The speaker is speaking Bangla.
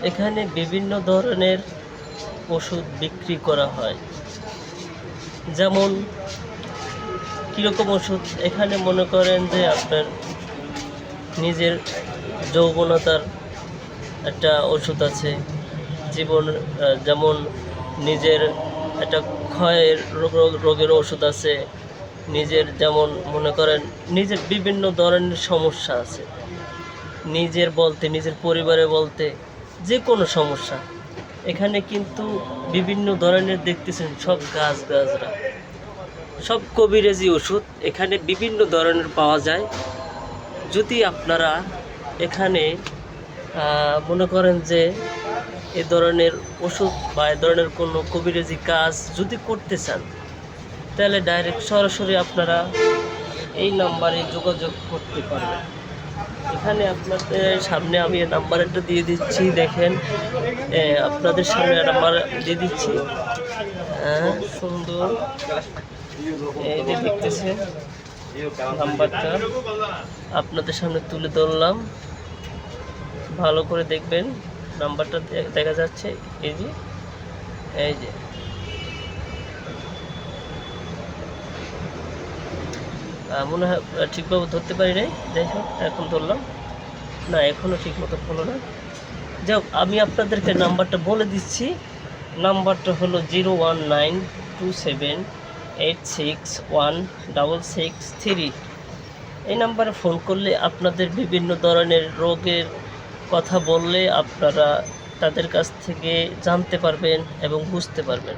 এখানে বিভিন্ন ধরনের ওষুধ বিক্রি করা হয়। যেমন কীরকম ওষুধ, এখানে মনে করেন যে আপনার নিজের যৌবনতার একটা ওষুধ আছে, যেমন নিজের একটা ক্ষয়ের রোগের ওষুধ আছে, নিজের যেমন মনে করেন নিজের বিভিন্ন ধরনের সমস্যা আছে, নিজের পরিবারে বলতে যে কোনো সমস্যা। এখানে কিন্তু বিভিন্ন ধরনের দেখতেছেন সব গাছরা, সব কবিরাজি ওষুধ এখানে বিভিন্ন ধরনের পাওয়া যায়। যদি আপনারা এখানে মনে করেন যে এ ধরনের ওষুধ বা এ ধরনের কোনো কবিরাজি কাজ যদি করতে চান, তাহলে ডাইরেক্ট সরাসরি আপনারা এই নাম্বারে যোগাযোগ করতে পারবেন। এখানে আপনাদের সামনে আমি নাম্বারটা দিয়ে দিচ্ছি, দেখেন আপনাদের সামনে নাম্বার দিয়ে দিচ্ছি। সুন্দর, এই যে দেখতেছেন নাম্বারটা আপনাদের সামনে তুলে ধরলাম, ভালো করে দেখবেন। নাম্বারটা দেখা যাচ্ছে, এই যে মনে হয় ঠিকভাবে ধরতে পারি নাই, যাই হোক এখন ধরলাম না, এখনও ঠিক মতো হলো না। যাই হোক, আমি আপনাদেরকে নাম্বারটা বলে দিচ্ছি। নাম্বারটা হলো 01927861663। এই নাম্বারে ফোন করলে আপনাদের বিভিন্ন ধরনের রোগের কথা বললে আপনারা তাদের কাছ থেকে জানতে পারবেন এবং বুঝতে পারবেন।